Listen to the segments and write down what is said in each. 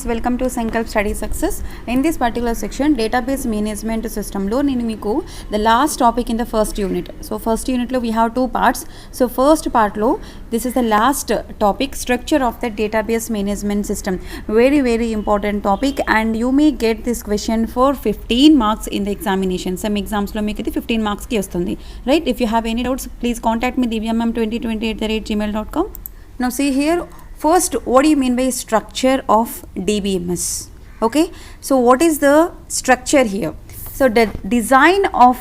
welcome to Sankalp Study Success. In this particular section, database management system lo nenu meeku the last topic in the first unit. So first unit lo we have two parts. So first part lo this is the last topic, structure of the database management system. Very important topic, and you may get this question for 15 marks in the examination. Some exams lo meeku 15 marks ki vastundi, right? If you have any doubts, please contact me divyamam2020@gmail.com. Now see here, first, what do you mean by structure of DBMS? Okay, so what is the structure here? So the design of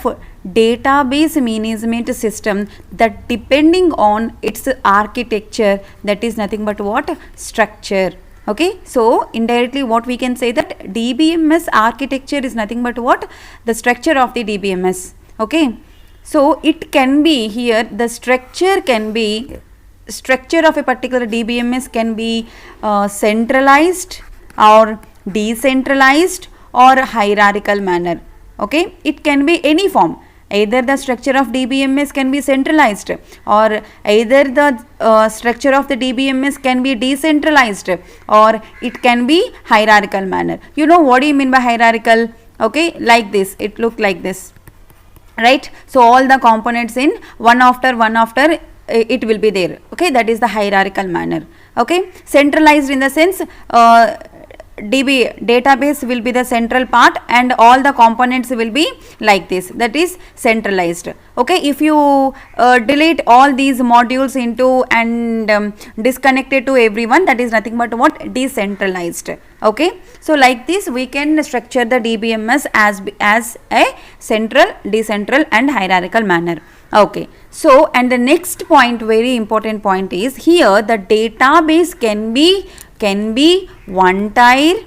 database management system that depending on its architecture, that is nothing but what? Structure. Okay, so indirectly what we can say that DBMS architecture is nothing but what? The structure of the DBMS. Okay, so it can be here, the structure can be, structure of a particular DBMS can be centralized or decentralized or hierarchical manner. Okay, it can be any form. Either the structure of DBMS can be centralized, or either the structure of the DBMS can be decentralized, or it can be hierarchical manner. You know what do you mean by hierarchical? Okay, like this, it look like this, right? So all the components in one after it will be there. Okay, that is the hierarchical manner. Okay, centralized in the sense database will be the central part and all the components will be like this, that is centralized. Okay, if you delete all these modules into and disconnect it to everyone, that is nothing but what? Decentralized. Okay, so like this we can structure the DBMS as a central, decentral and hierarchical manner. Okay, so and the next point, very important point, is here the database can be one tier,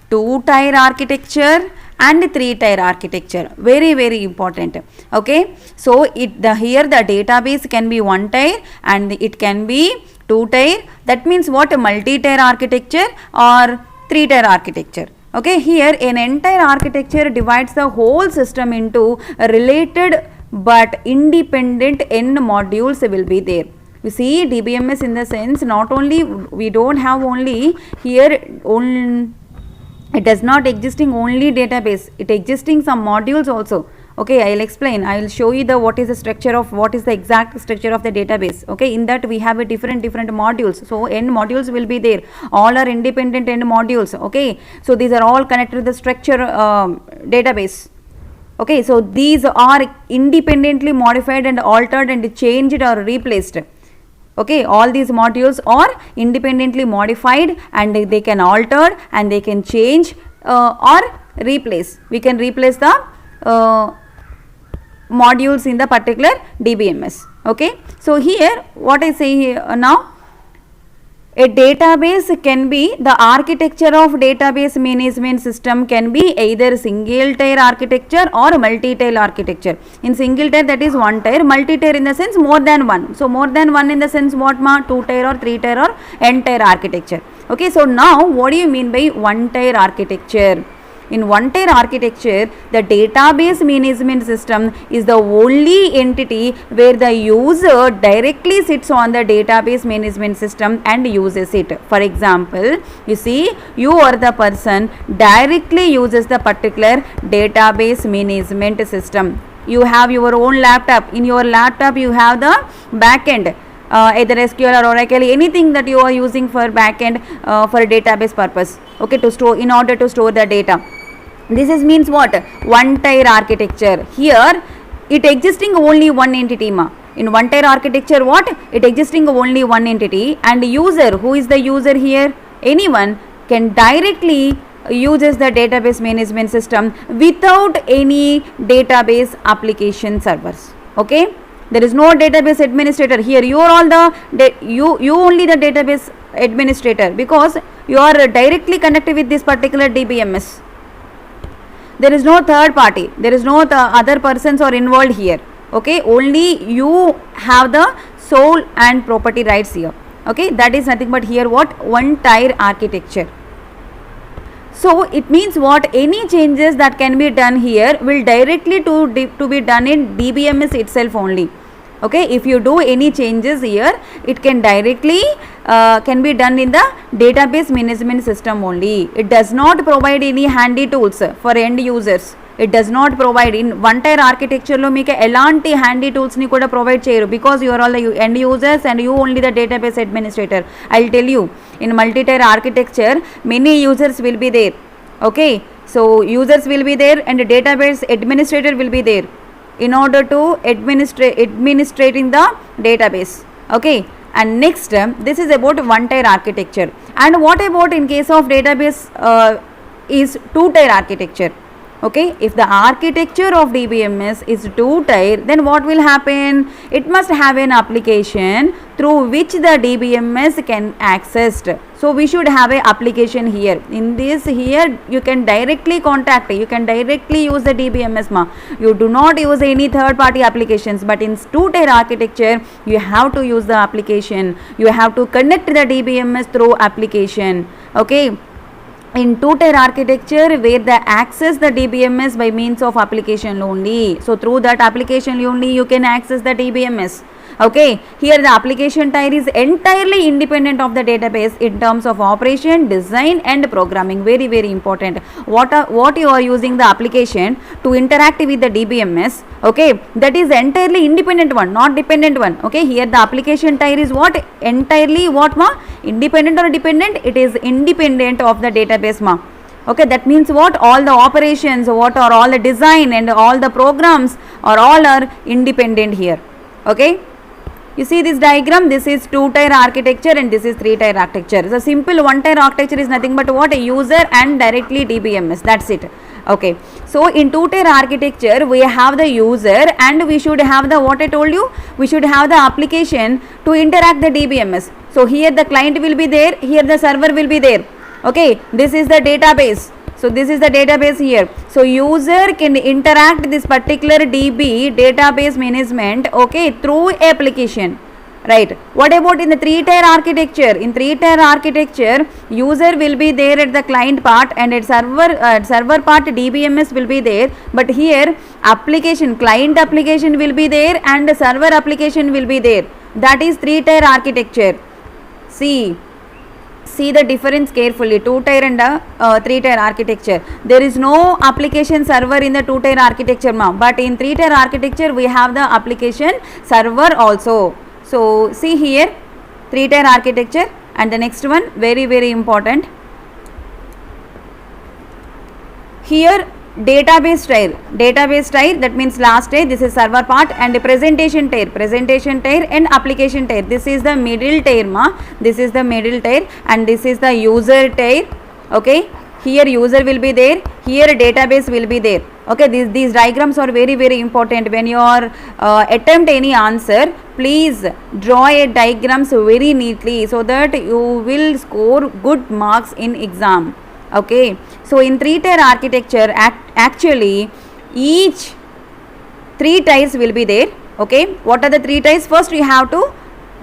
two tier architecture and three tier architecture. Very important. Okay, so here the database can be one tier and it can be two tier. That means what? Multi-tier architecture or three tier architecture. Okay, here an entire architecture divides the whole system into related but independent end modules will be there. You see, DBMS in the sense, not only we don't have only here it does not existing only database, it existing some modules also. Okay, I will explain, I will show you the what is the structure of, what is the exact structure of the database. Okay, in that we have a different modules. So end modules will be there, all are independent end modules. Okay, so these are all connected to the structure database. Okay, so these are independently modified and altered and changed or replaced. Okay, all these modules are independently modified and they can alter and they can change or replace. We can replace the modules in the particular DBMS. Okay, so here what I say here now, a database can be, the architecture of database management system can be either single tier architecture or multi-tier architecture. In single tier, that is one tier, multi-tier in the sense more than one. So more than one in the sense what ma? Two tier or three tier or n tier architecture. Okay, so now what do you mean by one tier architecture? In one tier architecture, the database management system is the only entity where the user directly sits on the database management system and uses it. For example, you see, you are the person directly uses the particular database management system. You have your own laptop. In your laptop, you have the backend. Either SQL or Oracle, anything that you are using for backend for database purpose. Okay, to store, in order to store the data. This is means what? One tier architecture. Here it existing only one entity ma. In one tier architecture what? It existing only one entity, and user, who is the user here? Anyone can directly uses the database management system without any database application servers. Okay, there is no database administrator here. You are all the you only the database administrator, because you are directly connected with this particular DBMS. There is no third party, there is no other persons are involved here. Okay, only you have the sole and property rights here. Okay, that is nothing but here what? One tier architecture. So it means what? Any changes that can be done here will directly to be done in DBMS itself only. Okay, if you do any changes here, it can directly can be done in the database management system only. It does not provide any handy tools for end users. It does not provide in one tier architecture lo meeku elanti handy tools ni kuda provide cheyaru, because you are all the end users and you only the database administrator. I'll tell you, in multi tier architecture many users will be there. Okay, so users will be there and database administrator will be there in order to administrating the database. Okay, and next this is about one tier architecture. And what about in case of database is two tier architecture? Okay, if the architecture of DBMS is two tier, then what will happen? It must have an application through which the DBMS can access. So we should have a application here. In this here you can directly contact, you can directly use the DBMS ma. You do not use any third party applications, but in two tier architecture you have to use the application. You have to connect the DBMS through application. Okay, in two tier architecture where the access the DBMS by means of application only. So through that application only you can access the DBMS. Okay, here the application tier is entirely independent of the database in terms of operation, design and programming. Very very important. What you are using the application to interact with the DBMS, okay, that is entirely independent one, not dependent one. Okay, here the application tier is what? Entirely what ma? Independent or dependent? It is independent of the database ma. Okay, that means what? All the operations, what are all the design and all the programs are all are independent here. Okay, you see this diagram, this is two tier architecture and this is three tier architecture. So simple one tier architecture is nothing but what? A user and directly DBMS, that's it. Okay, so in two tier architecture we have the user and we should have the, what I told you, we should have the application to interact the DBMS. So here the client will be there, here the server will be there. Okay, this is the database. So this is the database here. So user can interact this particular DB, database management, okay, through application. Right. What about in the three tier architecture? In three tier architecture, user will be there at the client part and at server part DBMS will be there. But here application, client application will be there and server application will be there. That is three tier architecture. See the difference carefully, two tier and three tier architecture. There is no application server in the two tier architecture ma, but in three tier architecture we have the application server also. So see here three tier architecture. And the next one, very very important, here database tier, that means last tier, this is server part, and presentation tier and application tier, this is the middle tier ma, this is the middle tier and this is the user tier. Okay, here user will be there, here database will be there. Okay, these diagrams are very very important. When you are attempt any answer, please draw a diagrams very neatly so that you will score good marks in exam. Okay, so in three tier architecture actually each three tiers will be there. Okay, what are the three tiers? First you have to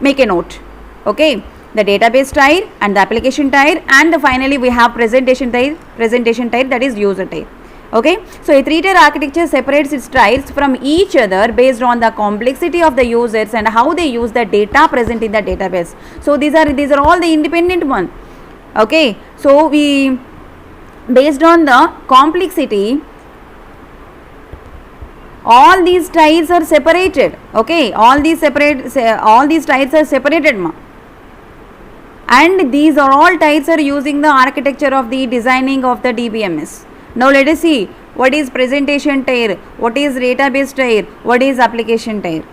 make a note. Okay, the database tier and the application tier, and finally we have presentation tier, that is user tier. Okay, so a three tier architecture separates its tiers from each other based on the complexity of the users and how they use the data present in the database. So these are all the independent one. Okay, so we, based on the complexity, all these tiers are separated. Okay, all these tiers are separated ma, and these are all tiers are using the architecture of the designing of the DBMS. Now let us see what is presentation tier, what is database tier, what is application tier.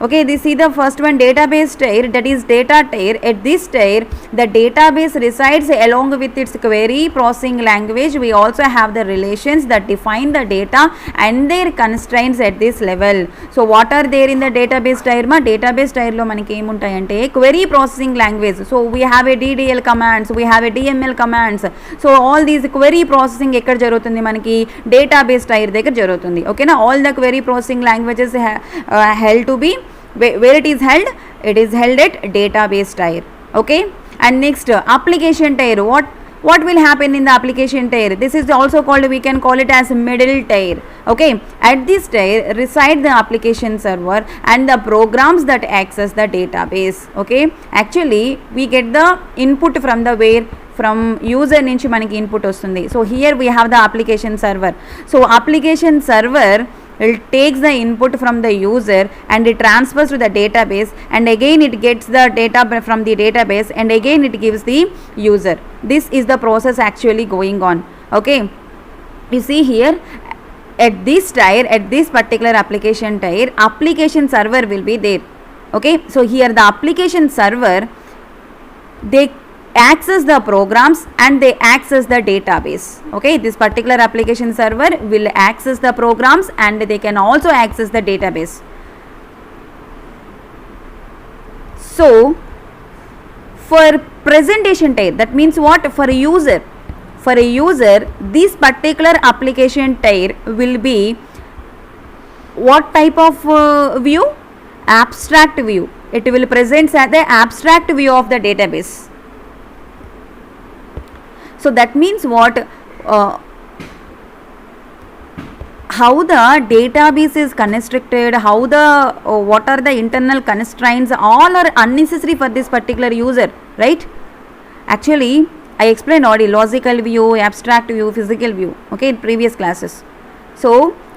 Okay, this is the first one, database tier, that is data tier. At this tier the database resides along with its query processing language. We also have the relations that define the data and their constraints at this level. So what are there in the database tier ma? Database tier lo maniki em untayante query processing language. So we have a DDL commands, we have a DML commands. So all these query processing ekkada jarugutundi manaki? Database tier దగ్గర జరుగుతుంది. Okay na, all the query processing languages held to be, where it is held? It is held at database tier. Okay, and next application tier. what will happen in the application tier? This is also called, we can call it as middle tier. Okay, at this tier reside the application server and the programs that access the database. Okay, actually we get the input from the where, from user నుంచి మనకి input వస్తుంది. So here we have the application server. So application server it takes the input from the user and it transfers to the database, and again it gets the data from the database, and again it gives the user. This is the process actually going on. Okay, you see here at this tier, at this particular application tier, application server will be there. Okay, so here the application server, they access the programs and they access the database. Okay, this particular application server will access the programs and they can also access the database. So for presentation tier, that means what? For a user, this particular application tier will be what type of view? Abstract view. It will present as the abstract view of the database. So that means what? How the database is constructed, how the what are the internal constraints, all are unnecessary for this particular user, right? Actually I explained already logical view, abstract view, physical view, okay, in previous classes. So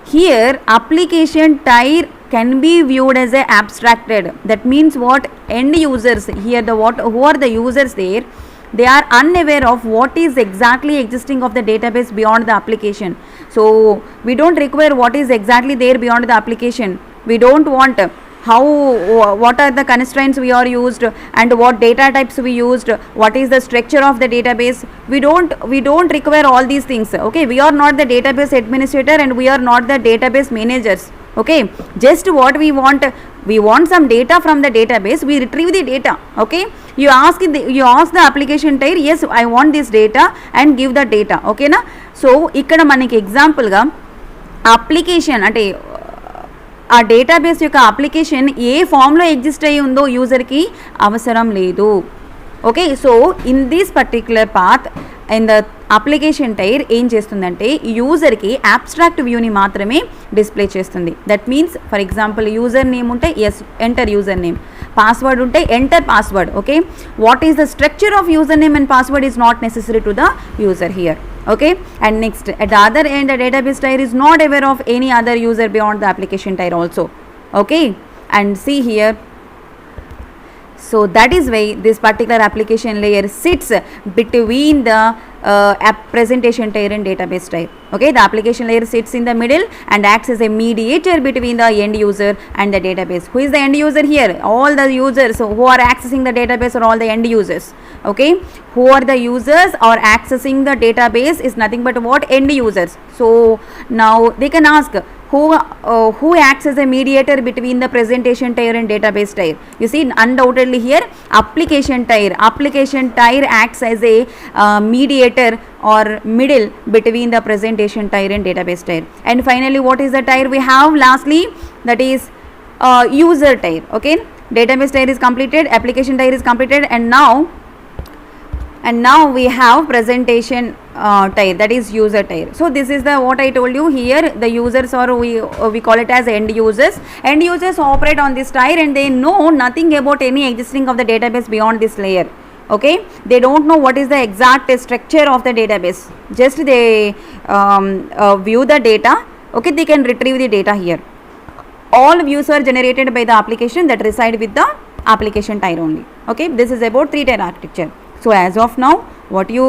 here application tier can be viewed as a abstracted. That means what? End users here, the what, who are the users there, they are unaware of what is exactly existing of the database beyond the application. So we don't require what is exactly there beyond the application. We don't want how, what are the constraints we are used and what data types we used, what is the structure of the database. We don't require all these things. Okay, we are not the database administrator and we are not the database managers. Okay, just what we want some data from the database, we retrieve the data. Okay, you ask the application tier, yes I want this data, and give the data. Okay na. So ikkada manaki example ga application ante ఆ database యొక్క application ఏ ఫామ్లో exist అయ్యి ఉందో యూజర్కి అవసరం లేదు. Okay, so in this particular path in the application tier ఏం చేస్తుందంటే యూజర్కి అబ్స్ట్రాక్ట్ వ్యూని మాత్రమే డిస్ప్లే చేస్తుంది. That means for example user name ఉంటే ఎస్ ఎంటర్ యూజర్ నేమ్, పాస్వర్డ్ ఉంటే enter password. Okay, what is the structure of user name and password is not necessary to the user here. Okay, and next at the other end the database tier is not aware of any other user beyond the application tier also. Okay, and see here, so that is why this particular application layer sits between the presentation tier and database tier. Okay, the application layer sits in the middle and acts as a mediator between the end user and the database. Who is the end user here? All the users who are accessing the database are all the end users. Okay, who are the users or accessing the database is nothing but what? End users. So now they can ask who acts as a mediator between the presentation tier and database tier. You see, undoubtedly here application tier acts as a mediator or middle between the presentation tier and database tier. And finally, what is the tier we have lastly? That is user tier. Okay, database tier is completed, application tier is completed, and now we have presentation tier, that is user tier. So this is the what I told you here, the users, or we call it as end users. End users operate on this tier and they know nothing about any existing of the database beyond this layer. Okay, they don't know what is the exact structure of the database, just they view the data. Okay, they can retrieve the data here. All views are generated by the application that reside with the application tier only. Okay, this is about 3-tier architecture. So as of now, what you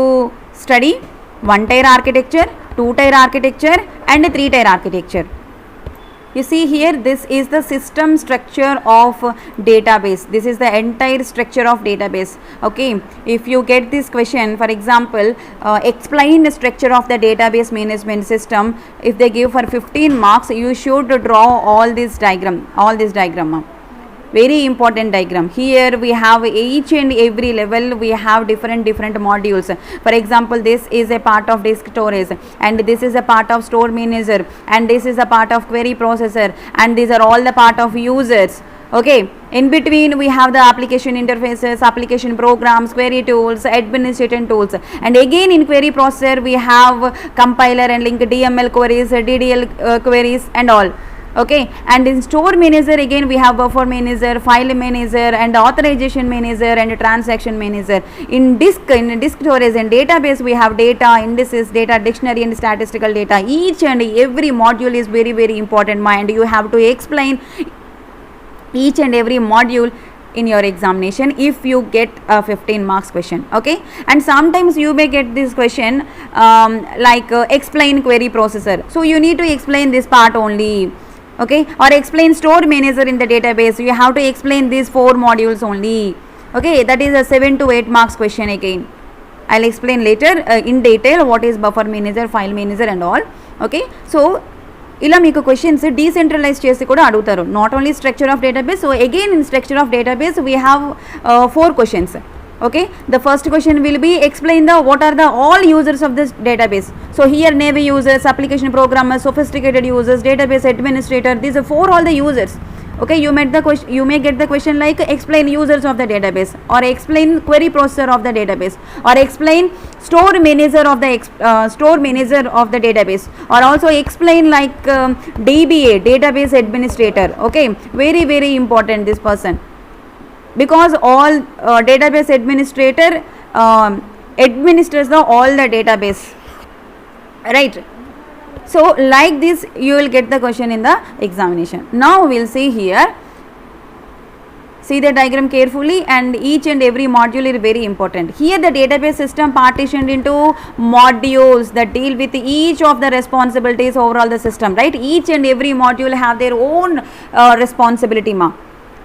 study? 1-tier architecture, 2-tier architecture and a 3-tier architecture. You see here, this is the system structure of database. This is the entire structure of database. Okay, if you get this question, for example, explain the structure of the database management system. If they give for 15 marks, you should draw all this diagram. Very important diagram. Here we have each and every level, we have different modules. For example, this is a part of disk storage, and this is a part of store manager, and this is a part of query processor, and these are all the part of users. Okay, in between we have the application interfaces, application programs, query tools, administration tools, and again in query processor we have compiler and link, DML queries, DDL queries and all. Okay, and in store manager again we have buffer manager, file manager, and authorization manager and transaction manager. In disk storage and database we have data, indices, data dictionary and statistical data. Each and every module is very very important, and you have to explain each and every module in your examination if you get a 15 marks question. Okay, and sometimes you may get this question explain query processor, so you need to explain this part only. Okay, or explain store manager in the database, you have to explain these 4 modules only. Okay, that is a 7 to 8 marks question again. I'll explain later in detail what is buffer manager, file manager and all. Okay, so ఇలా మీకు questions decentralise చేసి కూడా అడుగుతారు, not only structure of database. So again in structure of database we have 4 questions. Okay, the first question will be explain the what are the all users of this database. So here Navy users, application programmers, sophisticated users, database administrator, these are 4 all the users. Okay, you may get the question like explain users of the database, or explain query processor of the database, or explain store manager of the database, or also explain like DBA, database administrator. Okay, very very important this person, because all database administrator administers all the database, right? So like this you will get the question in the examination. Now we will see here, see the diagram carefully, and each and every module is very important. Here the database system partitioned into modules that deal with each of the responsibilities overall the system, right? Each and every module have their own responsibility ma.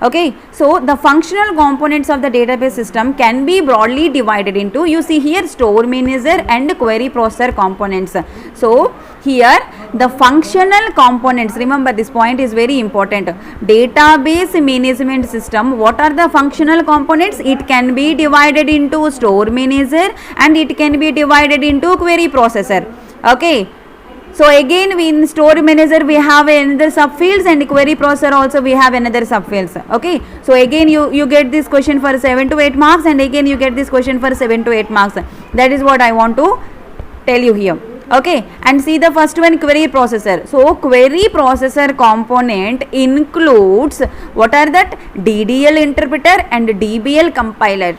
Okay, so the functional components of the database system can be broadly divided into, you see here, store manager and query processor components. So here the functional components, remember this point is very important. Database management system, what are the functional components? It can be divided into store manager and it can be divided into query processor. Okay, so again in store manager we have another subfields, and query processor also we have another subfields. Okay, so again you get this question for 7 to 8 marks, and again you get this question for 7 to 8 marks. That is what I want to tell you here. Okay, and see the first one, query processor. So query processor component includes, what are that? DDL interpreter and DBL compiler,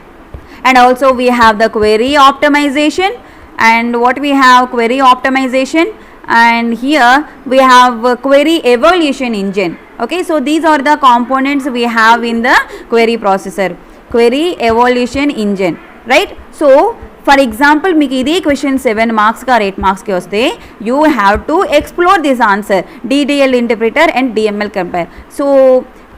and also we have the query optimization, and what we have, query optimization, and here we have query evaluation engine. Okay, so these are the components we have in the query processor, query evaluation engine, right? So for example మీకు ఇదే question 7 marks కా 8 marks కి వస్తే you have to explore this answer, DDL interpreter and DML compare. So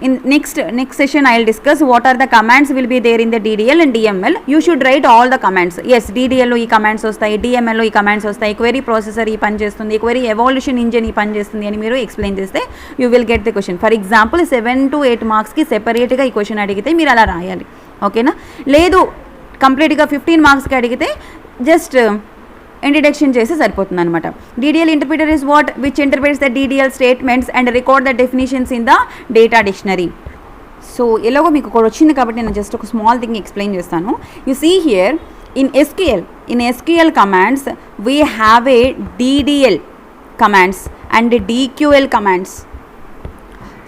in next session I will discuss what are the commands will be there in the DDL and DML. You should write all the commands. Yes, DDL లో ఈ commands వస్తాయి, DML లో ఈ commands వస్తాయి, query processor ఈ పని చేస్తుంది, query evaluation engine ఈ పని చేస్తుంది అని మీరు ఎక్స్ప్లెయిన్ చేస్తే you will get the question. For example 7 to 8 మార్క్స్కి సెపరేట్గా ఈ క్వశ్చన్ అడిగితే మీరు అలా రాయాలి. ఓకేనా? లేదు కంప్లీట్గా 15 మార్క్స్కి అడిగితే జస్ట్ ఇంట్రడక్షన్ చేసి సరిపోతుంది అనమాట. DDL interpreter is what which interprets the DDL statements and record the definitions in the data dictionary. So ఎలాగో మీకు ఒకటి వచ్చింది కాబట్టి నేను జస్ట్ ఒక స్మాల్ థింగ్ ఎక్స్ప్లెయిన్ చేస్తాను. You see here in SQL commands we have a DDL commands and DQL commands.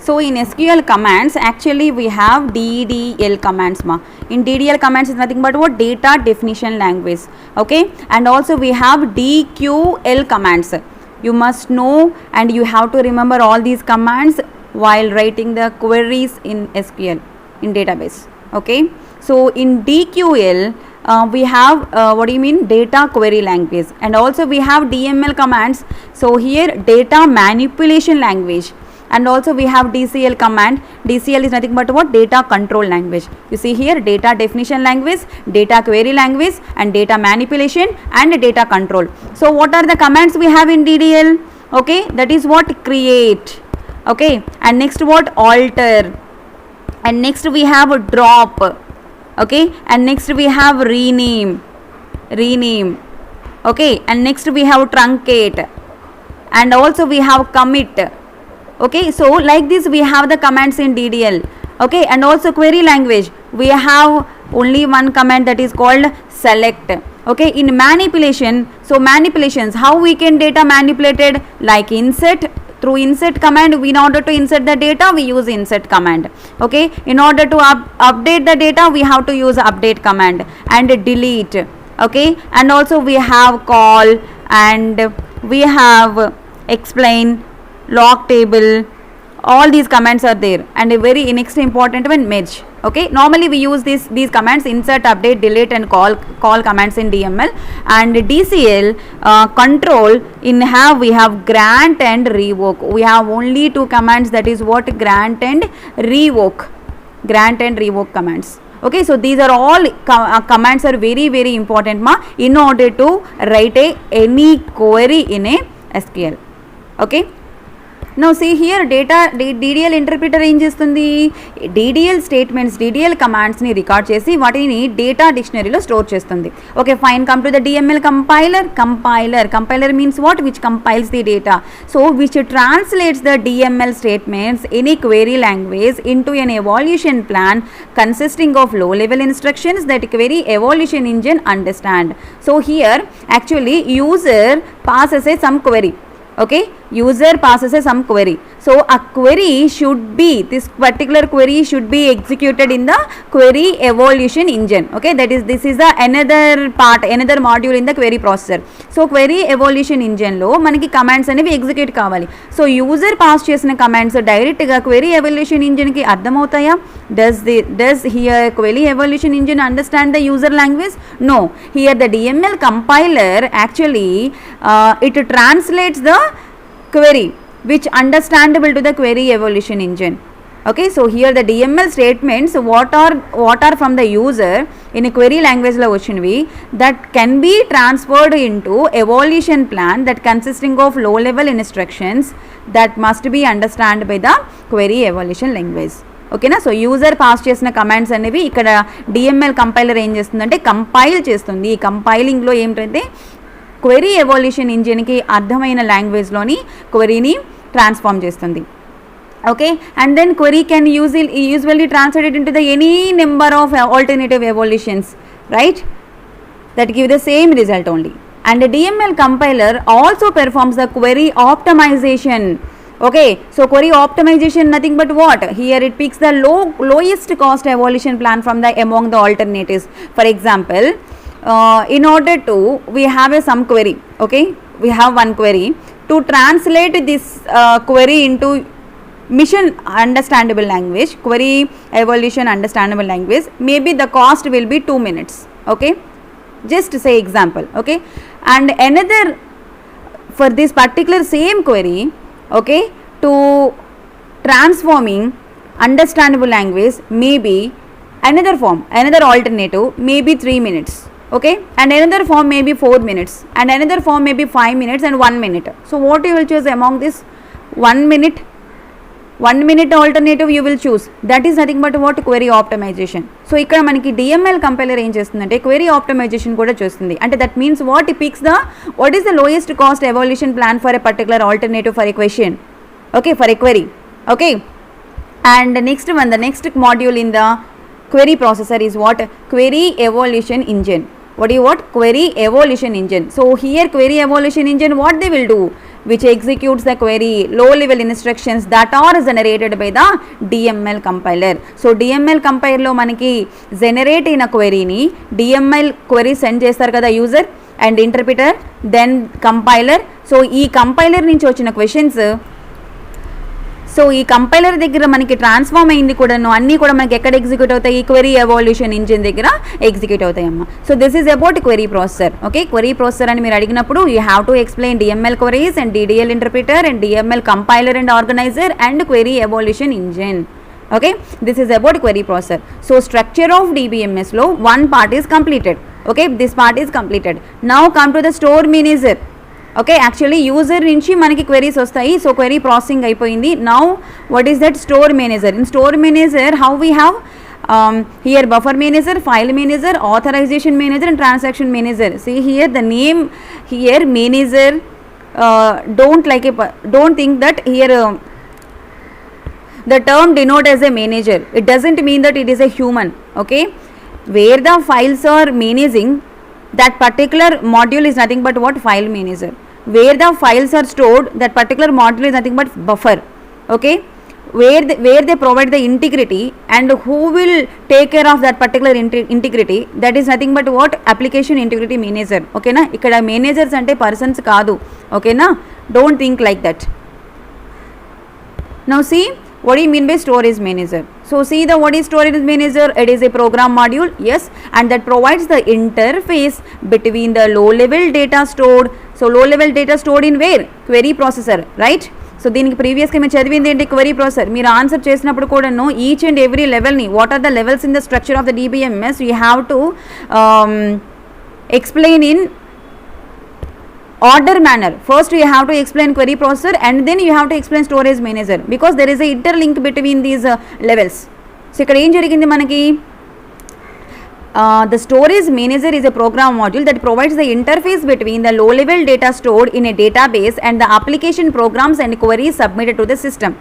So in SQL commands actually we have DDL commands ma. In DDL commands is nothing but what? Data definition language. Okay, and also we have DQL commands. You must know and you have to remember all these commands while writing the queries in SQL in database. Okay, so in DQL we have what do you mean, data query language, and also we have DML commands. So here data manipulation language, and also we have DCL command. DCL is nothing but what? Data control language. You see here data definition language, data query language, and data manipulation and data control. So what are the commands we have in DDL? Okay, that is what? Create. Okay, and next what? Alter, and next we have drop. Okay, and next we have rename. Okay, and next we have truncate, and also we have commit. Okay, so like this we have the commands in DDL. Okay, and also query language, we have only one command that is called select. Okay, in manipulation, so manipulations, how we can data manipulated, like insert. Through insert command, in order to insert the data, we use insert command. Okay, in order to update the data, we have to use update command, and delete. Okay, and also we have call, and we have explain, log table. All these commands are there, and a very next important one, merge. Okay, normally we use these commands, insert, update, delete, and call commands in DML. And DCL control, in we have grant and revoke. We have only two commands, that is what, grant and revoke commands. Okay, so these are all commands are very very important in order to write any query in a SQL. Okay, now see here, DDL interpreter ఏం చేస్తుంది, DDL statements, DDL commands ని record చేసి వాటిని data డిక్షనరీలో store చేస్తుంది. Okay fine, come to the DML compiler means what, which compiles the data, so which translates the DML statements in a query language into an evaluation plan consisting of low level instructions that query evaluation engine understand. So here actually user passes some query. Okay, user passes some query, so a query should be, this particular query should be executed in the query evaluation engine. Okay, this is the another module in the query processor. So query evaluation engine lo manaki commands అనేవి execute కావాలి. So user pass చేసిన commands direct గా query evaluation engine కి అర్థమవుతాయా? Does here query evaluation engine understand the user language? No, here the DML compiler actually it translates the query which understandable to the query evaluation engine. Okay, so here the DML statements what are from the user in a query language lo vachinvi that can be transferred into evaluation plan that consisting of low level instructions that must be understood by the query evaluation language. ఓకేనా, so user pass చేసిన commands అనేవి ఇక్కడ DML compiler ఏం చేస్తుందంటే compile చేస్తుంది. ఈ కంపైలింగ్లో ఏంటంటే query evaluation ఇంజిన్కి అర్థమైన లాంగ్వేజ్లోని క్వెరీని ట్రాన్స్ఫార్మ్ చేస్తుంది. Okay, and then query can usually translated into the any number of alternative evaluations, right, that give the same result only. And the DML compiler also performs the query optimization. Okay, so query optimization nothing but what, here it picks the lowest cost evaluation plan from the among the alternatives. For example, in order to, we have some query. Okay, we have one query to translate this query into mission understandable language, query evaluation understandable language, maybe the cost will be 2 minutes. Okay, just say example. Okay, and another for this particular same query, okay, to transforming understandable language, maybe another form, another alternative, maybe 3 minutes. Okay, and another form maybe 4 minutes, and another form maybe 5 minutes and 1 minute. So what you will choose among this 1 minute alternative you will choose, that is nothing but what, query optimization. So ఇక్కడ మనకి DML compiler ఏం చేస్తుందంటే query optimization కూడా చేస్తుంది. అంటే that means what, it picks the what is the lowest cost evaluation plan for a particular alternative for a question. Okay, for a query. Okay, and the next one, the next module in the query processor is what, query evaluation engine. What do you want, query evaluation engine. So here query evaluation engine, what they will do, which executes the query low level instructions that are generated by the DML compiler. So DML compiler lo manaki generate in a query ni DML query send చేస్తారు కదా user and interpreter, then compiler. So ఈ compiler నుంచి వచ్చిన questions, so ఈ compiler దగ్గర మనకి transform అయింది కూడాను, అన్నీ కూడా మనకి ఎక్కడ ఎగ్జిక్యూట్ అవుతాయి, ఈ క్వెరీ ఎవల్యూషన్ ఇంజిన్ దగ్గర ఎగ్జిక్యూట్ అవుతాయమ్మా. So this is about query processor. Okay, query processor అని మీరు అడిగినప్పుడు you have to explain DML queries and DDL interpreter and DML compiler and organiser and query evaluation engine. Okay, this is about query processor. So structure of DBMS లో one part is completed. Okay, this part is completed. Now come to the store manager. Okay, actually user నుంచి మనకి queries వస్తాయి. So query processing అయిపోయింది. Now what is that, store manager. In store manager how we have here buffer manager, file manager, authorization manager and transaction manager. See here the name here manager, don't think that here the term denote as a manager. It doesn't mean that it is a human. Okay, where the files are managing, that particular module is nothing but what? File manager. Where the files are stored, that particular module is nothing but buffer. Okay, where they provide the integrity, and who will take care of that particular integrity, that is nothing but what? Application integrity manager. Okay na, ikkada managers ante persons kaadu. Okay na, don't think like that. Now see, what do you mean by storage manager? So see, the what is storage manager? It is a program module, yes, and that provides the interface between the low level data stored. So low level data stored in where? Query processor, right? So దీనికి ప్రీవియస్గా మీరు చదివింది ఏంటి? Query processor. మీరు answer చేసినప్పుడు కూడాను each and every లెవెల్ని, what are the levels in the structure of the DBMS, you have to explain in order manner. First you have to explain query processor, and then you have to explain storage manager, because there is a interlink between these levels. So ikkada em jarigindi manaki, the storage manager is a program module that provides the interface between the low level data stored in a database and the application programs and queries submitted to the system.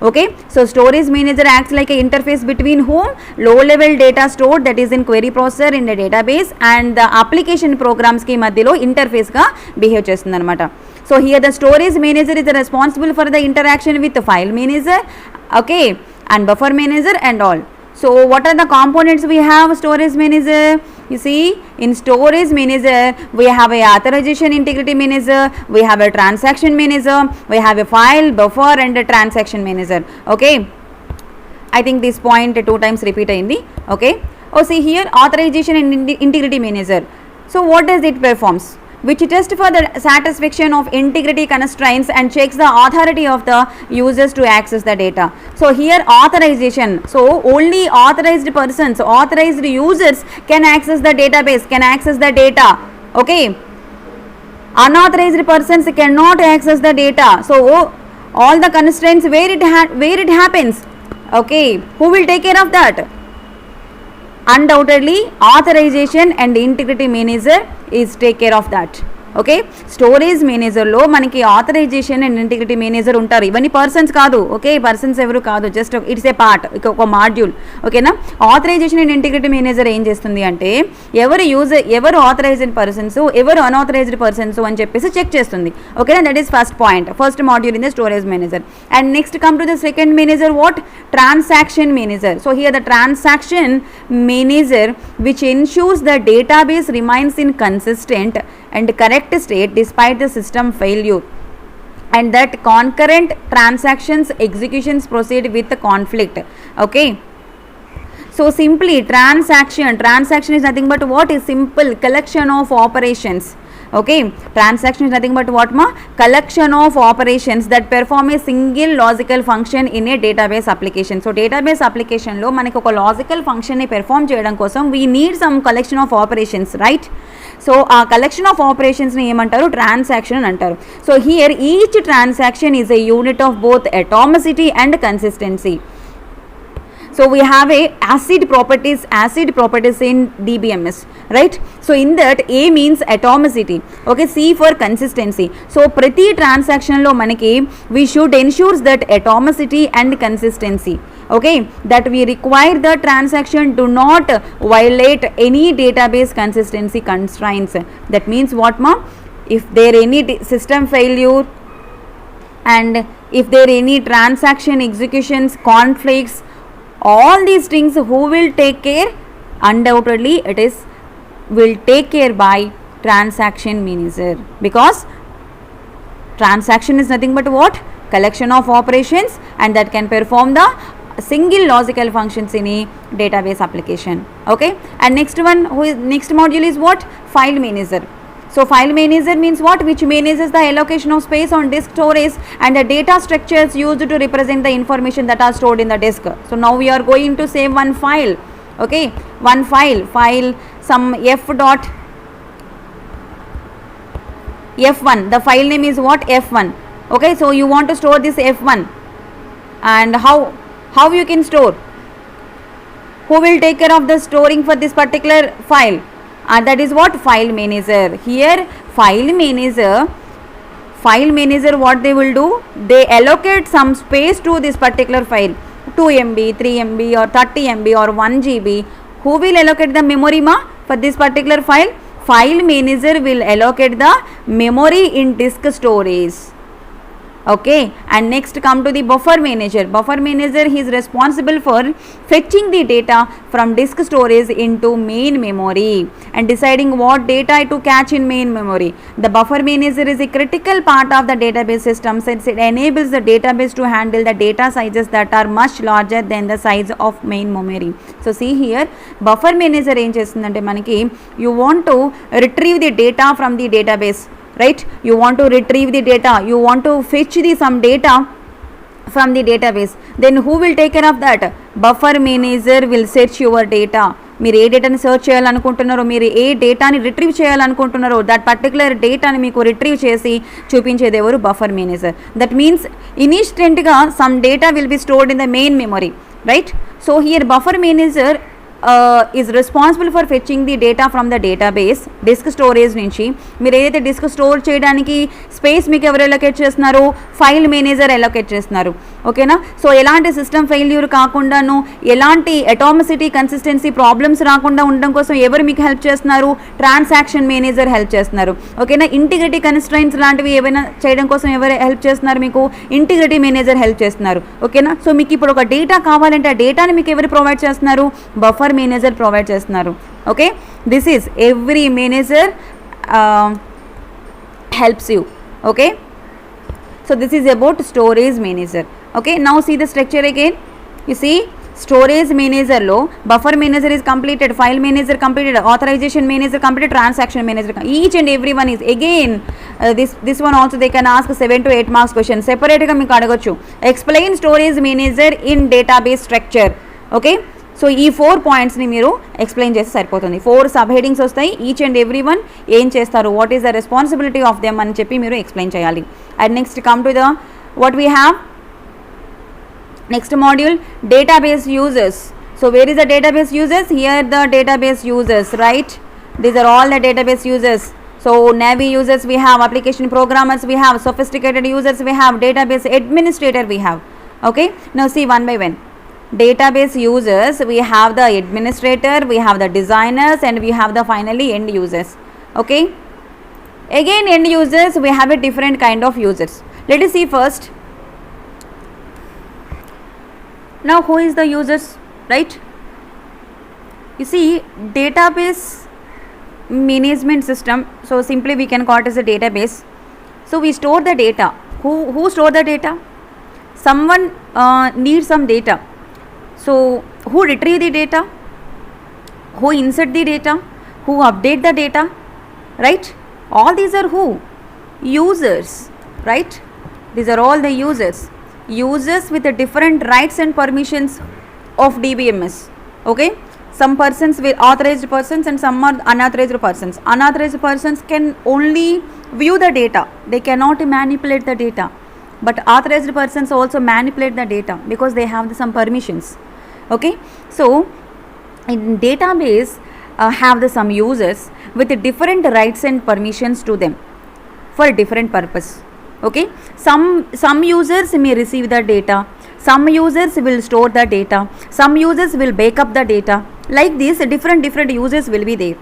Okay, so storage manager acts like an interface between whom? Low level data stored, that is in query processor in the database, and the application programs ki madhyalo interface ga behave chestundi anamata. So here the storage manager is responsible for the interaction with the file manager, okay, and buffer manager and all. So what are the components we have? Storage manager, you see, in storage manager we have a authorization integrity manager, we have a transaction manager, we have a file, buffer and a transaction manager. Okay, I think this point 2 times repeat ayindi. Okay, oh see here, authorization and integrity manager. So what does it performs? Which tests for the satisfaction of integrity constraints and checks the authority of the users to access the data. So here authorization, so only authorized persons, authorized users can access the database, can access the data. Okay, unauthorized persons cannot access the data. So all the constraints, where it happens, okay, who will take care of that? Undoubtedly authorization and integrity manager is take care of that. Okay, storage మేనేజర్లో మనకి authorisation and integrity manager ఉంటారు. ఇవన్నీ persons కాదు, okay, persons ఎవరు కాదు, just it's a part, ఒక module. ఓకేనా, authorisation and integrity manager ఏం చేస్తుంది అంటే ఎవరు ఆథరైజ్డ్ పర్సన్స్, ఎవరు అన్ఆథరైజ్డ్ పర్సన్స్ అని చెప్పేసి చెక్ చేస్తుంది. ఓకేనా, that is first point, first module in the storage manager. And next come to the second manager, what? Transaction manager. So here the transaction manager which ensures the database remains in consistent and correct state despite the system failure, and that concurrent transactions executions proceed with the conflict. Okay, so simply transaction is nothing but what? Is simple collection of operations. Okay, transaction is nothing but what ma? Collection of operations that perform a single logical function in a database application. So database application lo manaki oka logical function ni perform cheyadam kosam we need some collection of operations, right? So a collection of operations ni emantaru? Transaction అని అంటారు. So here each transaction is a unit of both atomicity and consistency. So we have a acid properties in DBMS, right? So in that A means atomicity, okay, C for consistency. So prati transaction lo manaki we should ensure that atomicity and consistency, okay, that we require the transaction do not violate any database consistency constraints. That means what ma? If there any system failure and if there any transaction executions conflicts, all these things who will take care? Undoubtedly it is will take care by transaction manager, because transaction is nothing but what? Collection of operations, and that can perform the single logical functions in a database application. Okay, and next module is what? File manager. So file manager means what? Which manages the allocation of space on disk storage and the data structures used to represent the information that are stored in the disk. So now we are going to save one file. Okay, one file some f1. The file name is what? F1. Okay, so you want to store this F1, and how you can store? Who will take care of the storing for this particular file? That is what? File manager. Here file manager what they will do? They allocate some space to this particular file. 2 MB, 3 MB or 30 MB or 1 GB, who will allocate the memory for this particular file? File manager will allocate the memory in disk storage. Okay, and next come to the buffer manager. Buffer manager, he is responsible for fetching the data from disk storage into main memory and deciding what data to catch in main memory. The buffer manager is a critical part of the database system since it enables the database to handle the data sizes that are much larger than the size of main memory. So see here, buffer manager em chestundante manaki, you want to retrieve the data from the database, right? You want to retrieve the data, you want to fetch some data from the database. Then who will take care of that? Buffer manager will search your data. మీరు ఏ డేటాని search చేయాలనుకుంటున్నారో, మీరు ఏ డేటాని retrieve చేయాలనుకుంటున్నారో, that particular డేటాని మీకు retrieve చేసి చూపించేది ఎవరు? Buffer manager. దట్ మీన్స్ ఇన్స్టెంట్గా some data will be stored in the main memory, right? So here buffer manager is responsible for fetching the data from the database disk storage నుంచి. మీరు ఏదైతే disc store చేయడానికి space మీకు ఎవరు allocate చేస్తున్నారు? File manager allocate చేస్తున్నారు. ఓకేనా? So ఎలాంటి సిస్టమ్ ఫెయిల్యూర్ కాకుండాను, ఎలాంటి అటామిసిటీ కన్సిస్టెన్సీ ప్రాబ్లమ్స్ రాకుండా ఉండడం కోసం ఎవరు మీకు హెల్ప్ చేస్తున్నారు? ట్రాన్సాక్షన్ మేనేజర్ హెల్ప్ చేస్తున్నారు. ఓకేనా? ఇంటిగ్రిటీ కన్స్ట్రైన్స్ లాంటివి ఏవైనా చేయడం కోసం ఎవరు హెల్ప్ చేస్తున్నారు? మీకు ఇంటిగ్రిటీ మేనేజర్ హెల్ప్ చేస్తున్నారు. ఓకేనా? సో మీకు ఇప్పుడు ఒక డేటా కావాలంటే ఆ డేటాని మీకు ఎవరు ప్రొవైడ్ చేస్తున్నారు? బఫర్ మేనేజర్ ప్రొవైడ్ చేస్తున్నారు. Okay, this is every manager helps you. Okay, so this is about storage manager. Okay, now see the structure again. You see, storage manager lo buffer manager is completed, file manager completed, authorization manager completed, transaction manager, each and every one is again this one also they can ask 7 to 8 marks question separate ga meeku adagachu. Explain storage manager in database structure. Okay, so ఈ 4 పాయింట్స్ని మీరు explain చేస్తే సరిపోతుంది. 4 sub headings వస్తాయి. Each and every one ఏం చేస్తారు, what is the responsibility of them అని చెప్పి మీరు ఎక్స్ప్లెయిన్ చేయాలి. And next come to the what we have next module, database users. So where is the database users? Here the database users, right? These are all the database users. So Navi users we have, application programmers we have, sophisticated users we have, database administrator we have. Okay, now see one by one. Database users, we have the administrator, we have the designers, and we have the finally end users. Okay, again end users we have a different kind of users. Let us see first. Now who is the users, right? You see, database management system, so simply we can call it as a database. So we store the data. Who store the data? Someone needs some data. So who retrieve the data, who insert the data, who update the data, right? All these are who? Users, right? These are all the users with the different rights and permissions of DBMS. Okay, some persons will authorized persons and some are unauthorized persons. Unauthorized persons can only view the data, they cannot manipulate the data, but authorized persons also manipulate the data because they have some permissions. Okay, so in database have some users with different rights and permissions to them for different purpose. Okay, some users may receive the data, some users will store the data, some users will back up the data. Like this different users will be there.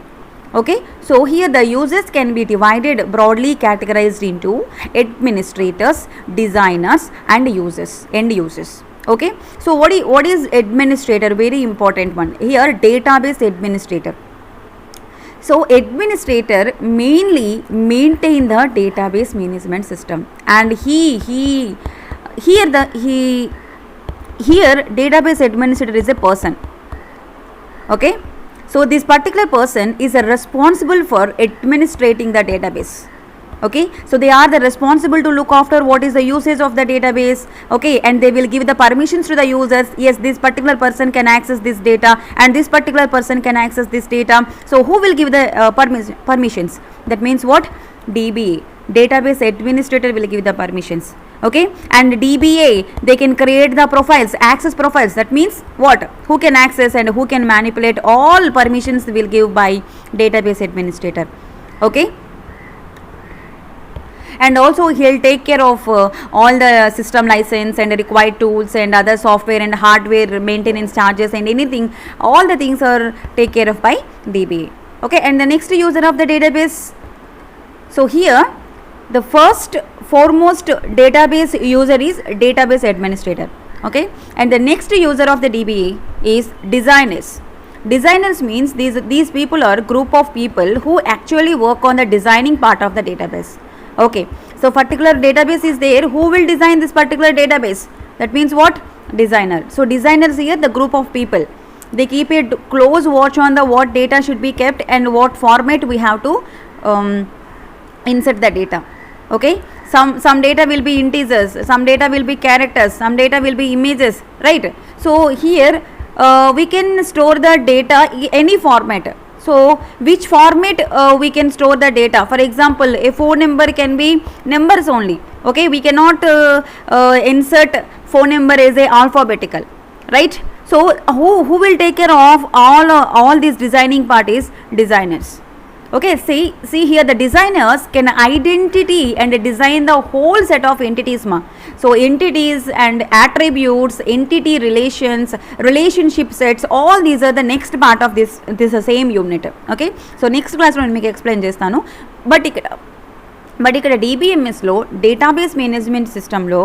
Okay, so here the users can be divided, broadly categorized into administrators, designers, and users, end users. Okay, so what is administrator? Very important one here, database administrator. So administrator mainly maintain the database management system, and here database administrator is a person. Okay, so this particular person is responsible for administrating the database. Okay, so they are the responsible to look after what is the usage of the database. Okay, and they will give the permissions to the users. Yes, this particular person can access this data and this particular person can access this data. So who will give the permissions? That means what? DBA, database administrator, will give the permissions. Okay, and DBA, they can create the profiles, access profiles. That means what? Who can access and who can manipulate, all permissions will give by database administrator. Okay, and also he'll take care of all the system license and required tools and other software and hardware maintenance charges and anything, all the things are taken care of by DBA. Okay, and the next user of the database, so here the first foremost database user is database administrator. Okay, and the next user of the DBA is designers. Designers means these people are group of people who actually work on the designing part of the database. Okay, so particular database is there, who will design this particular database? That means what? Designer. So designers here, the group of people, they keep a close watch on the what data should be kept and what format we have to insert the data. Okay, some data will be integers, some data will be characters, some data will be images, right? So here we can store the data any format. So which format we can store the data? For example, a phone number can be numbers only. Okay, we cannot insert phone number as a alphabetical, right? So who will take care of all these designing part is designers. Okay, see here, the designers can identity and design the whole set of entities ma. So entities and attributes, entity relations, relationship sets, all these are the next part of this same unit. Okay, so next class lo meeku explain chestanu. But ఇక్కడ DBMSలో database management సిస్టంలో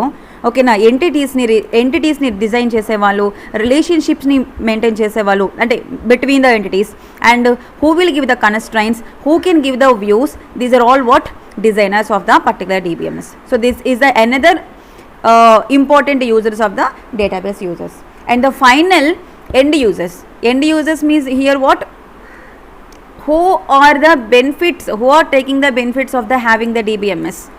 ఓకేనా ఎంటిటీస్ని design చేసేవాళ్ళు, రిలేషన్షిప్స్ని maintain చేసేవాళ్ళు, అంటే between the entities, and who will give the constraints, who can give the views, these are all what designers of the particular DBMS. So this is the another important users of the database users. And the final end users means here what? Who are the benefits, who are taking the benefits of the having the DBMS.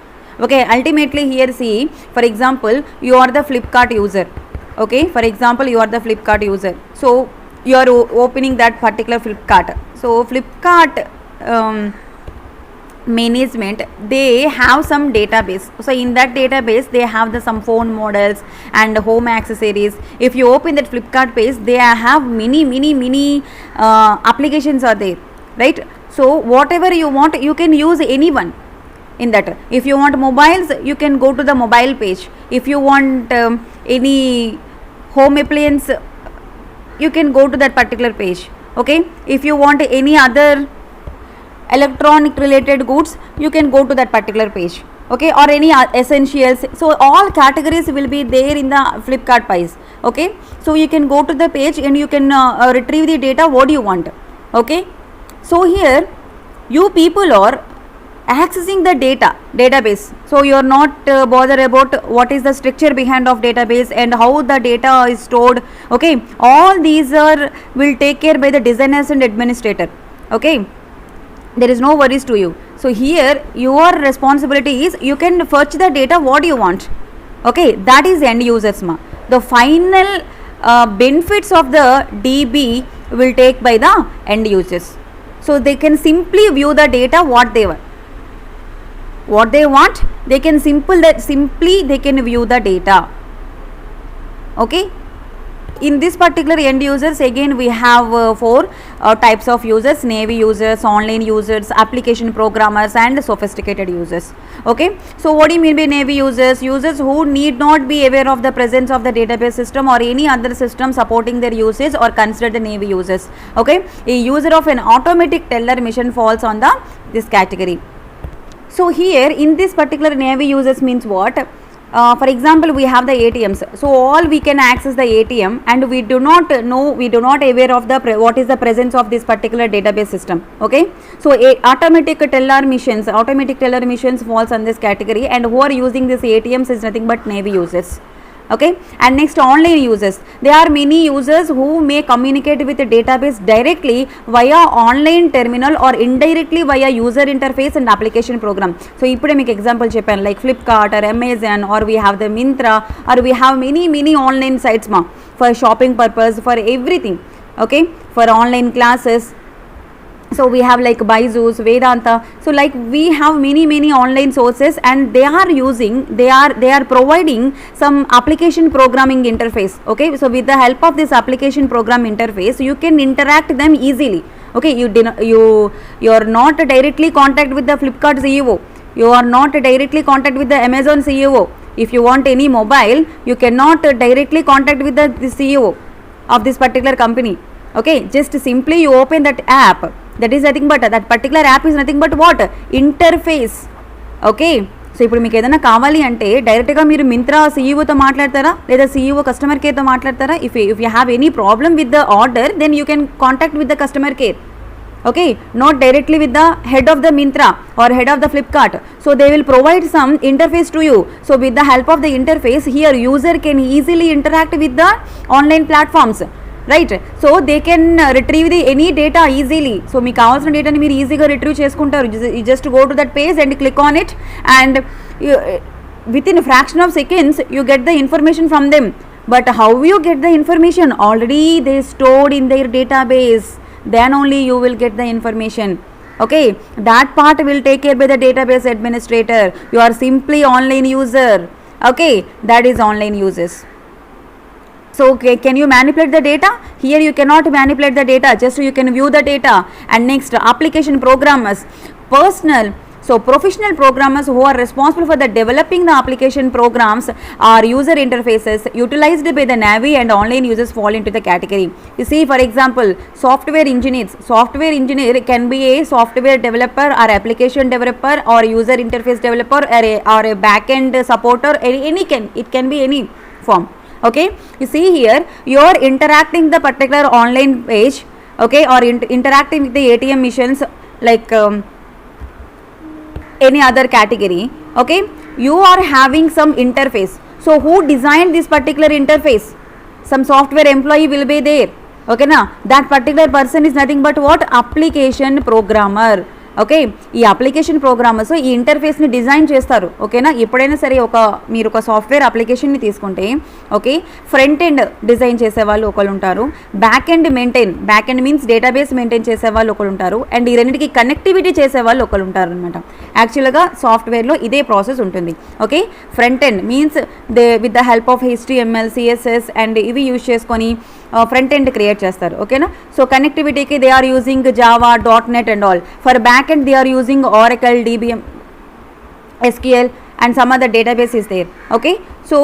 Okay, ultimately here see, for example, you are the Flipkart user. Okay, for example, you are the Flipkart user, so you are opening that particular Flipkart. So Flipkart management, they have some database. So in that database they have some phone models and home accessories. If you open that Flipkart page, they have many applications are there, right? So whatever you want, you can use anyone in that. If you want mobiles, you can go to the mobile page. If you want any home appliance, you can go to that particular page. Okay, if you want any other electronic related goods, you can go to that particular page. Okay, or any essentials, so all categories will be there in the Flipkart page. Okay, so you can go to the page and you can retrieve the data what you want. Okay, so here you people are accessing the database, so you are not bothered about what is the structure behind of database and how the data is stored. Okay, all these will take care by the designers and administrator. Okay, there is no worries to you. So here your responsibility is you can fetch the data what you want. Okay, that is end users ma. The final benefits of the DB will take by the end users. So they can simply view the data what they want, they can simply they can view the data. Okay, in this particular end users, again we have four types of users: Navy users, online users, application programmers, and sophisticated users. Okay, so what do you mean by Navy users? Users who need not be aware of the presence of the database system or any other system supporting their usage or considered the Navy users. Okay, a user of an automatic teller machine falls on this category. So here in this particular Navy users means what? For example, we have the ATMs, so all we can access the ATM and we do not know, we do not aware of the what is the presence of this particular database system. Okay, so automatic teller machines falls on this category, and who are using this ATMs is nothing but Navy users. Okay, and next online users, there are many users who may communicate with the database directly via online terminal or indirectly via user interface and application program. So ipude meek example cheppan, like Flipkart or Amazon, or we have the Myntra, or we have many online sites ma, for shopping purpose, for everything. Okay, for online classes, so we have like Byju's, Vedanta, so like we have many online sources, and they are providing some application programming interface. Okay, so with the help of this application program interface, you can interact them easily. Okay, you are not directly contact with the Flipkart CEO, You are not directly contact with the Amazon CEO. If you want any mobile, you cannot directly contact with the CEO of this particular company. Okay, just simply you open that app. That is nothing but, that particular app is nothing but what? Interface. Okay. So ఇప్పుడు మీకు ఏదైనా కావాలి అంటే డైరెక్ట్గా మీరు మింత్రా సీఈఓతో మాట్లాడతారా, లేదా CEO customer కేర్తో మాట్లాడతారా? If you have any problem with the order, then you can contact with the customer care. Okay, not directly with the head of the Myntra or head of the Flipkart. So they will provide some interface to you. So with the help of the interface, here user can easily interact with the online platforms, right? So they can retrieve the any data easily. So మీకు కావాల్సిన డేటాని మీరు ఈజీగా retrieve చేసుకుంటారు. You just go to that page and click on it, and within a fraction of seconds you get the information from them. But how you get the information? Already they stored in their database. Then only you will get the information. Okay, that part will take care by the database administrator. You are simply online user. Okay, that is online users. So can you manipulate the data? Here you cannot manipulate the data, just you can view the data. And next, application programmers, personal. So professional programmers who are responsible for the developing the application programs or user interfaces utilized by the Navi and online users fall into the category. You see, for example, software engineers. Software engineer can be a software developer or application developer or user interface developer or a back-end supporter. It can be any form. Okay, you see here you are interacting the particular online page. Okay, or interacting with the ATM machines like any other category. Okay, you are having some interface. So who designed this particular interface? Some software employee will be there. Okay na, that particular person is nothing but what? Application programmer. Okay, ఈ application programmers ఈ ఇంటర్ఫేస్ని design చేస్తారు. ఓకేనా, ఎప్పుడైనా సరే మీరు ఒక software అప్లికేషన్ని తీసుకుంటే, okay, front end design చేసేవాళ్ళు ఒకళ్ళు ఉంటారు, back end means database maintain చేసేవాళ్ళు ఒకళ్ళు ఉంటారు, అండ్ ఈ రెండింటికి కనెక్టివిటీ చేసేవాళ్ళు ఒకళ్ళు ఉంటారు అనమాట. యాక్చువల్గా సాఫ్ట్వేర్లో ఇదే ప్రాసెస్ ఉంటుంది. Okay, front end means with the help of HTML, CSS and ఇవి యూజ్ చేసుకొని ఫ్రంట్ ఎండ్ క్రియేట్ చేస్తారు. ఓకేనా, సో కనెక్టివిటీకి they are using Java, .NET and all. For back end they are using Oracle, DBM, SQL and some other database is there. Okay, so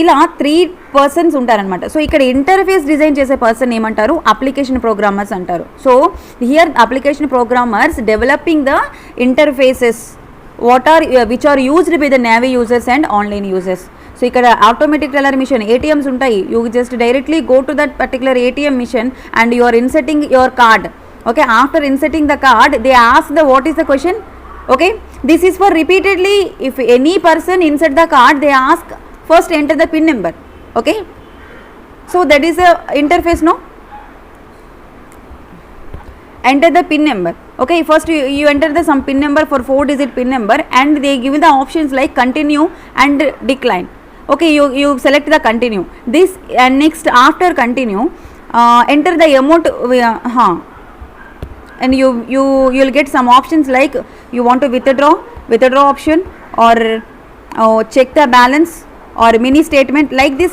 ఇలా 3 persons ఉంటారనమాట. సో ఇక్కడ interface design చేసే person ఏమంటారు? Application programmers అంటారు. So here application programmers developing the interfaces which are used by the Navi users and online users. So ఇక్కడ automatic teller machine, ATMs ఉంటాయి. You just directly go to that particular ATM machine and you are inserting your card. Okay, after inserting the card they ask the what is the question. Okay, this is for repeatedly if any person insert the card they ask first enter the pin number. Okay, so that is a interface. No, enter the pin number. Okay, first you enter the some pin number for 4-digit pin number and they give the options like continue and decline. Okay, you select the continue this, and next after continue enter the amount and you'll get some options like you want to withdraw option or check the balance or mini statement. Like this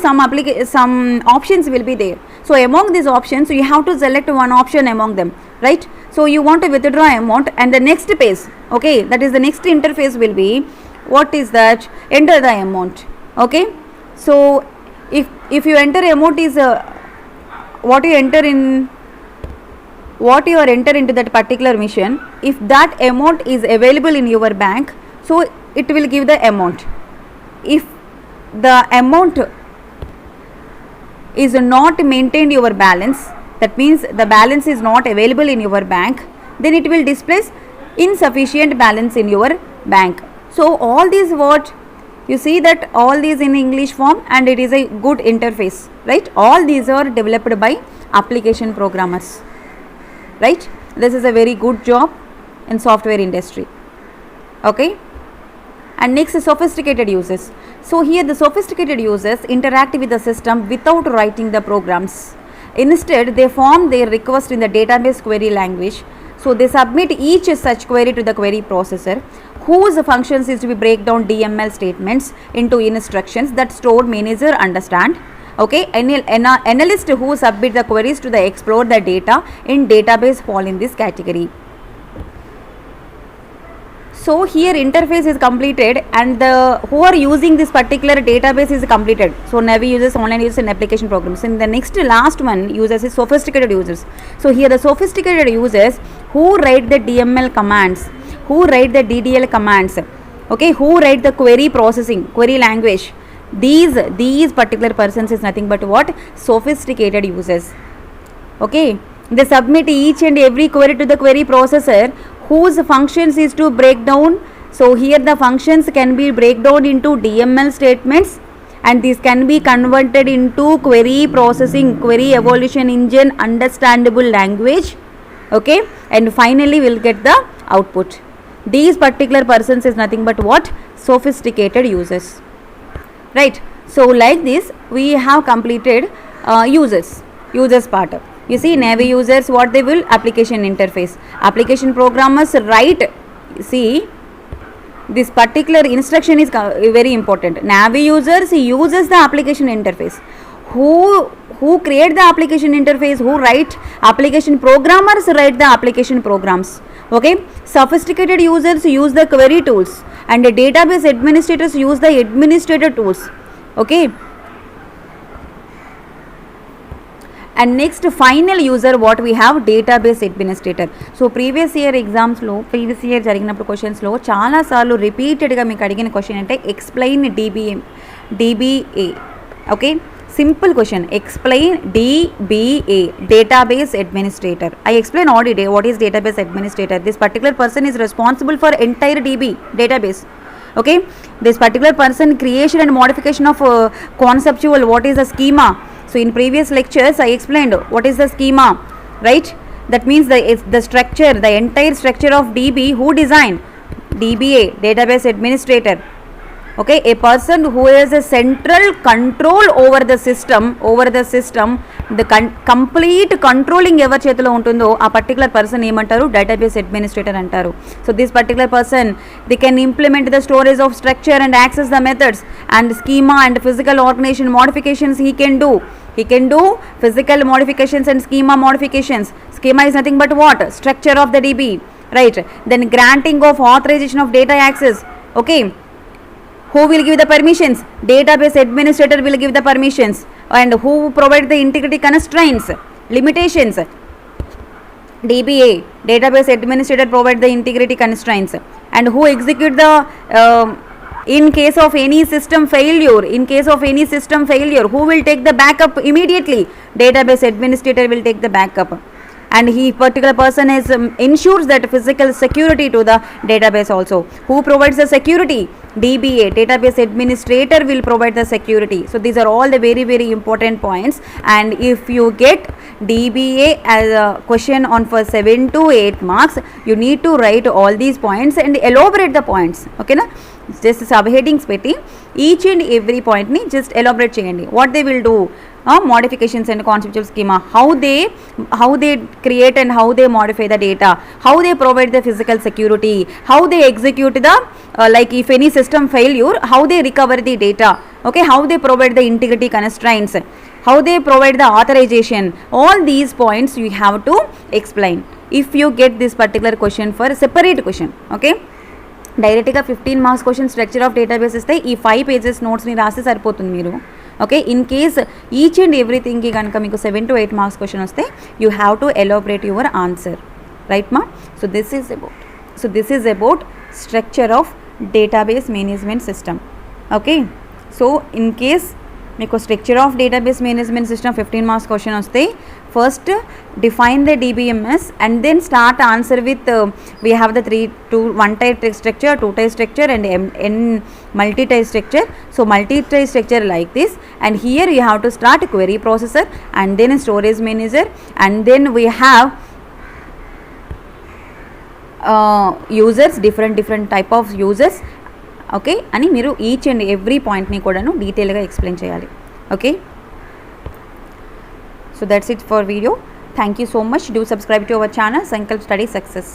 some options will be there. So among these options you have to select one option among them, right? So you want to withdraw amount and the next page, okay, that is the next interface will be what is that? Enter the amount. Okay, so if you enter amount is what you are enter into that particular mission, if that amount is available in your bank, so it will give the amount. If the amount is not maintained your balance, that means the balance is not available in your bank, then it will display insufficient balance in your bank. So all these what you see that all these in English form and it is a good interface, right? All these are developed by application programmers, right? This is a very good job in software industry. Okay, and next is sophisticated users. So here the sophisticated users interact with the system without writing the programs. Instead they form their request in the database query language. So they submit each such query to the query processor, whose functions is to be break down DML statements into instructions that stored manager understand. Okay, analyst who submit the queries to the explore the data in database fall in this category. So here interface is completed and the who are using this particular database is completed. So Navi uses, online users and application programs. And the next last one users is sophisticated users. So here the sophisticated users who write the DML commands, who write the DDL commands, okay, who write the query processing, query language. These particular persons is nothing but what? Sophisticated users. Okay, they submit each and every query to the query processor, whose functions is to break down. So here the functions can be break down into DML statements, and these can be converted into query processing, query evaluation engine understandable language. Okay, and finally we'll get the output. These particular persons is nothing but what? Sophisticated users, right? So like this we have completed users part. You see, Navi users, what they will? Application interface. Application programmers write, see, this particular instruction is very important. Navi users uses the application interface. Who create the application interface? Who write? Application programmers write the application programs. Okay, sophisticated users use the query tools, and the database administrators use the administrator tools. Okay, and next final user what we have? Database administrator. So previous year exams lo, previous year జరిగినప్పుడు questions లో చాలా సార్లు రిపీటెడ్గా మీకు అడిగిన question అంటే explain DBA. Okay, simple question, explain DBA, database administrator. I explain already what is database administrator. This particular person is responsible for entire database. Okay, this particular person creation and modification of conceptual, what is a schema. So in previous lectures I explained what is the schema, right? That means the structure, the entire structure of DB, who designed? DBA, database administrator. Okay, a person who has a central control over the system, the complete controlling ఎవరి చేతిలో ఉంటుందో ఆ particular person ఏమంటారు? Database administrator అంటారు. So this particular person they can implement the storage of structure and access the methods and schema and physical organization modifications he can do physical modifications and schema modifications. Schema is nothing but what? Structure of the DB, right? Then granting of authorization of data access. Okay, who will give the permissions? Database administrator will give the permissions. And who provide the integrity constraints, limitations? DBA, database administrator provide the integrity constraints. And who execute the in case of any system failure, who will take the backup immediately? Database administrator will take the backup. And he particular person is ensures that physical security to the database also. Who provides the security? DBA, database administrator will provide the security. So these are all the very very important points, and if you get DBA as a question on for 7 to 8 marks, you need to write all these points and elaborate the points. Okay na, just subheadings petti each and every point ni just elaborate cheyandi. What they will do? Modifications and conceptual schema, how they create and how they modify the data, how they provide the physical security, how they execute the like if any system failure, how they recover the data. Okay, how they provide the integrity constraints, how they provide the authorization. All these points you have to explain if you get this particular question for a separate question. Okay, డైరెక్ట్గా 15 marks question structure of database ఇస్తే ఈ 5 pages నోట్స్ని రాస్తే సరిపోతుంది మీరు. Okay, in case each and ఎవ్రీథింగ్కి కనుక మీకు 7 to 8 మార్క్స్ క్వశ్చన్ వస్తే you have to elaborate your answer, right మా? So this is about structure of database management system. Okay, so in case మీకు structure of database management system 15 marks question వస్తే first define the DBMS and then start answer with we have the 1 type structure, 2 type structure and n multi-type structure. So multi-type structure like this, and here you have to start query processor and then storage manager, and then we have users, different type of users. Okay అని మీరు each and every పాయింట్ని కూడాను డీటెయిల్గా explain చేయాలి. Okay, so that's it for video. Thank you so much. Do subscribe to our channel Sankalp Study Success.